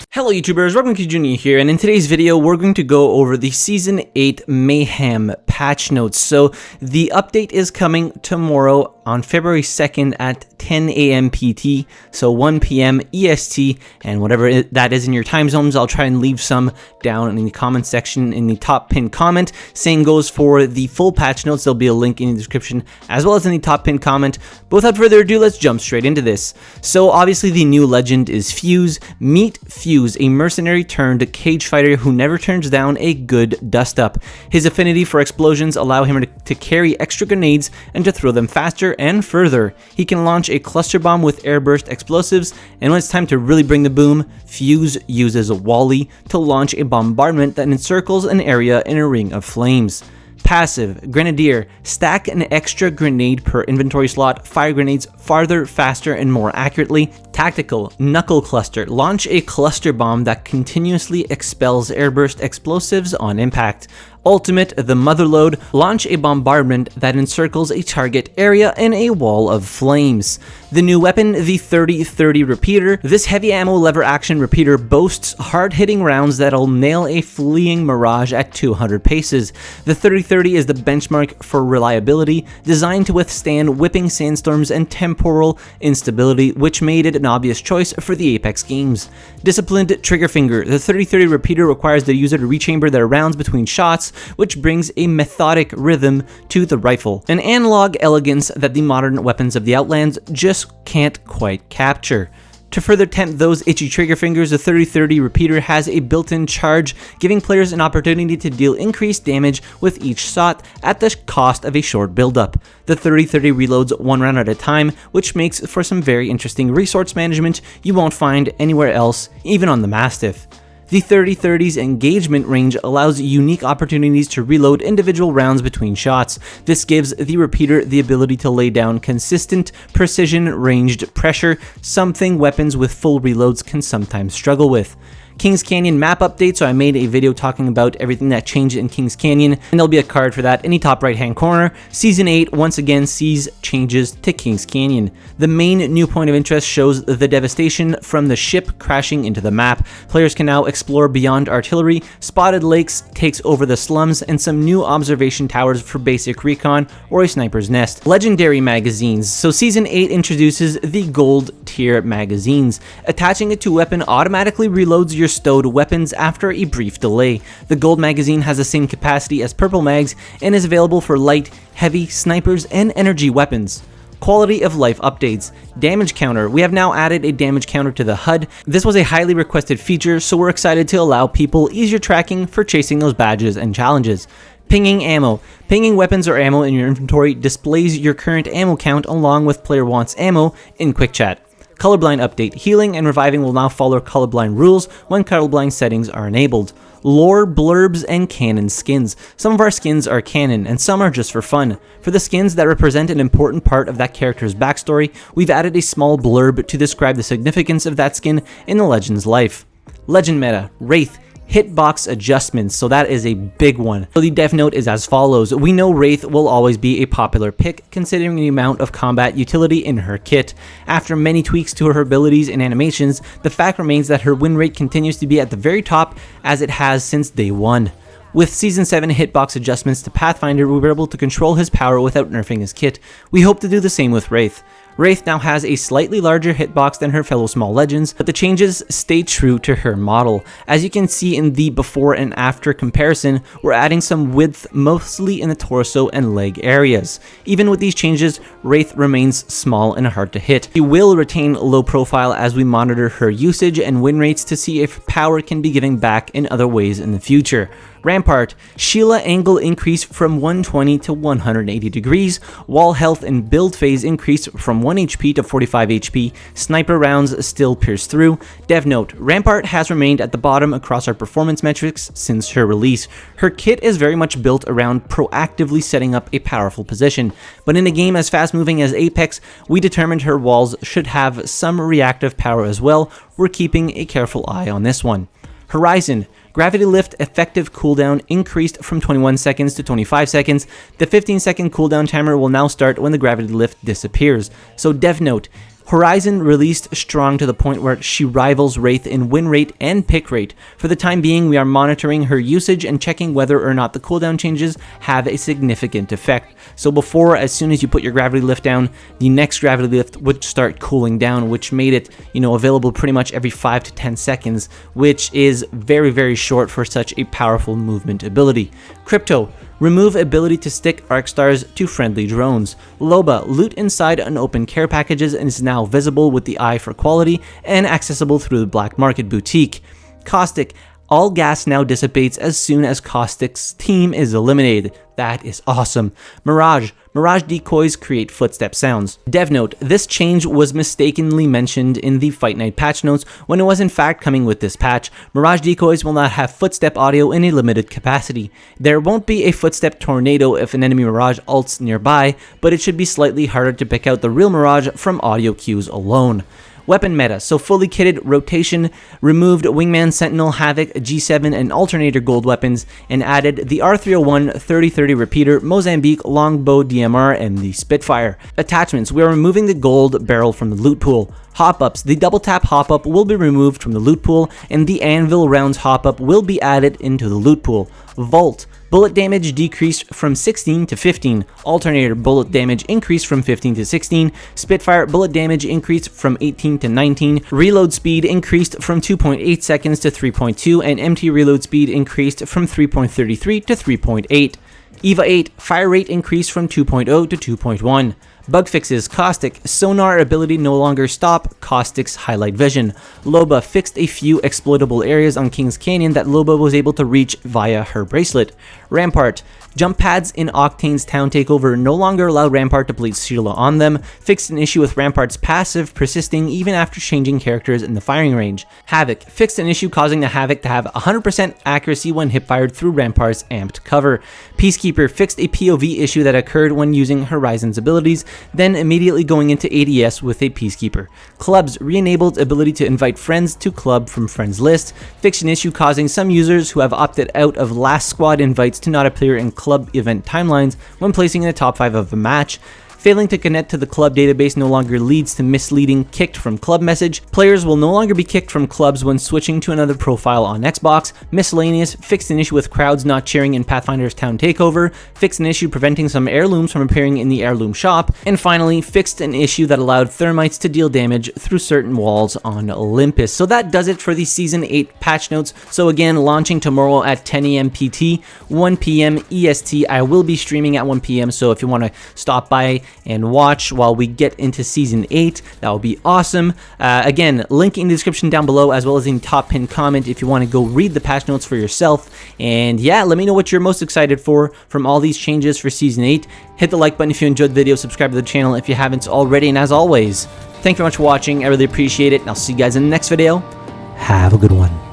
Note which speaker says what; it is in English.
Speaker 1: Hello YouTubers, RogueMonkeyJr here, and in today's video we're going to go over the Season 8 Mayhem patch notes. So the update is coming tomorrow on February 2nd at 10 a.m. PT, so 1 p.m. EST, and whatever that is in your time zones, I'll try and leave some down in the comment section in the top pinned comment. Same goes for the full patch notes, there'll be a link in the description as well as in the top pinned comment. But without further ado, let's jump straight into this. So obviously the new legend is Fuse. Meet Fuse, a mercenary turned cage fighter who never turns down a good dust up. His affinity for explosions allow him to carry extra grenades and to throw them faster and further. He can launch a cluster bomb with airburst explosives, and when it's time to really bring the boom, Fuse uses a Wally to launch a bombardment that encircles an area in a ring of flames. Passive, Grenadier, stack an extra grenade per inventory slot, fire grenades farther, faster, and more accurately. Tactical, Knuckle Cluster, launch a cluster bomb that continuously expels airburst explosives on impact. Ultimate, the Motherload, launch a bombardment that encircles a target area in a wall of flames. The new weapon, the 30-30 Repeater. This heavy ammo lever action repeater boasts hard-hitting rounds that'll nail a fleeing mirage at 200 paces. The 30-30 is the benchmark for reliability, designed to withstand whipping sandstorms and temporal instability, which made it an obvious choice for the Apex games. Disciplined Trigger Finger. The 30-30 Repeater requires the user to rechamber their rounds between shots, which brings a methodic rhythm to the rifle. An analog elegance that the modern weapons of the Outlands just can't quite capture. To further tempt those itchy trigger fingers, the 30-30 Repeater has a built-in charge, giving players an opportunity to deal increased damage with each shot at the cost of a short build-up. The 30-30 reloads one round at a time, which makes for some very interesting resource management you won't find anywhere else, even on the Mastiff. The 30-30's engagement range allows unique opportunities to reload individual rounds between shots. This gives the repeater the ability to lay down consistent, precision-ranged pressure, something weapons with full reloads can sometimes struggle with. Kings Canyon map update, so I made a video talking about everything that changed in Kings Canyon, and there'll be a card for that in the top right hand corner. Season 8 once again sees changes to Kings Canyon. The main new point of interest shows the devastation from the ship crashing into the map. Players can now explore beyond artillery, spotted lakes takes over the slums, and some new observation towers for basic recon or a sniper's nest. Legendary magazines. So Season 8 introduces the gold tier magazines. Attaching it to a weapon automatically reloads your stowed weapons after a brief delay. The gold magazine has the same capacity as purple mags and is available for light, heavy, snipers, and energy weapons. Quality of life updates. Damage counter. We have now added a damage counter to the HUD. This was a highly requested feature, so we're excited to allow people easier tracking for chasing those badges and challenges. Pinging ammo. Pinging weapons or ammo in your inventory displays your current ammo count along with player wants ammo in quick chat. Colorblind update. Healing and reviving will now follow colorblind rules when colorblind settings are enabled. Lore, blurbs, and canon skins. Some of our skins are canon, and some are just for fun. For the skins that represent an important part of that character's backstory, we've added a small blurb to describe the significance of that skin in the legend's life. Legend meta. Wraith. Hitbox adjustments, so that is a big one. So the dev note is as follows. We know Wraith will always be a popular pick considering the amount of combat utility in her kit. After many tweaks to her abilities and animations, the fact remains that her win rate continues to be at the very top as it has since day one. With Season 7 hitbox adjustments to Pathfinder, we were able to control his power without nerfing his kit. We hope to do the same with Wraith. Wraith now has a slightly larger hitbox than her fellow small legends, but the changes stay true to her model. As you can see in the before and after comparison, we're adding some width mostly in the torso and leg areas. Even with these changes, Wraith remains small and hard to hit. She will retain low profile as we monitor her usage and win rates to see if power can be given back in other ways in the future. Rampart. Sheila angle increase from 120 to 180 degrees. Wall health and build phase increase from 1 HP to 45 HP. Sniper rounds still pierce through. Dev note. Rampart has remained at the bottom across our performance metrics since her release. Her kit is very much built around proactively setting up a powerful position, but in a game as fast moving as Apex, we determined her walls should have some reactive power as well. We're keeping a careful eye on this one. Horizon. Gravity Lift effective cooldown increased from 21 seconds to 25 seconds. The 15-second cooldown timer will now start when the Gravity Lift disappears. So dev note, Horizon released strong to the point where she rivals Wraith in win rate and pick rate. For the time being, we are monitoring her usage and checking whether or not the cooldown changes have a significant effect. So before, as soon as you put your gravity lift down, the next gravity lift would start cooling down, which made it, available pretty much every 5 to 10 seconds, which is very, very short for such a powerful movement ability. Crypto. Remove ability to stick arc stars to friendly drones. Loba, loot inside unopened care packages and is now visible with the eye for quality and accessible through the black market boutique. Caustic, all gas now dissipates as soon as Caustic's team is eliminated. That is awesome. Mirage decoys create footstep sounds. Dev note, this change was mistakenly mentioned in the Fight Night patch notes when it was in fact coming with this patch. Mirage decoys will not have footstep audio in a limited capacity. There won't be a footstep tornado if an enemy Mirage ults nearby, but it should be slightly harder to pick out the real Mirage from audio cues alone. Weapon meta, so fully kitted rotation, removed Wingman, Sentinel, Havoc, G7, and Alternator gold weapons, and added the R301 3030 repeater, Mozambique, Longbow DMR, and the Spitfire. Attachments, we are removing the gold barrel from the loot pool. Hop-ups, the double tap hop-up will be removed from the loot pool, and the anvil rounds hop-up will be added into the loot pool. Vault, bullet damage decreased from 16 to 15. Alternator bullet damage increased from 15 to 16. Spitfire bullet damage increased from 18 to 19. Reload speed increased from 2.8 seconds to 3.2, and MT reload speed increased from 3.33 to 3.8. EVA 8, fire rate increased from 2.0 to 2.1. Bug fixes, Caustic, sonar ability no longer stop, Caustic's highlight vision. Loba fixed a few exploitable areas on King's Canyon that Loba was able to reach via her bracelet. Rampart, jump pads in Octane's town takeover no longer allow Rampart to place Sheila on them, fixed an issue with Rampart's passive persisting even after changing characters in the firing range. Havoc, fixed an issue causing the Havoc to have 100% accuracy when hip-fired through Rampart's amped cover. Peacekeeper fixed a POV issue that occurred when using Horizon's abilities, then immediately going into ADS with a Peacekeeper. Clubs re-enabled ability to invite friends to club from friends list, fixed an issue causing some users who have opted out of last squad invites to not appear in club event timelines when placing in the top 5 of a match. Failing to connect to the club database no longer leads to misleading kicked from club message. Players will no longer be kicked from clubs when switching to another profile on Xbox. Miscellaneous, fixed an issue with crowds not cheering in Pathfinder's town takeover. Fixed an issue preventing some heirlooms from appearing in the heirloom shop. And finally, fixed an issue that allowed thermites to deal damage through certain walls on Olympus. So that does it for the Season 8 patch notes. So again, launching tomorrow at 10 AM PT, 1 PM EST. I will be streaming at 1 PM, so if you want to stop by and watch while we get into Season 8, that would be awesome. Again, link in the description down below, as well as in the top pinned comment if you want to go read the patch notes for yourself. And yeah, let me know what you're most excited for from all these changes for Season 8. Hit the like button if you enjoyed the video, subscribe to the channel if you haven't already, and as always, thank you very much for watching. I really appreciate it, and I'll see you guys in the next video. Have a good one.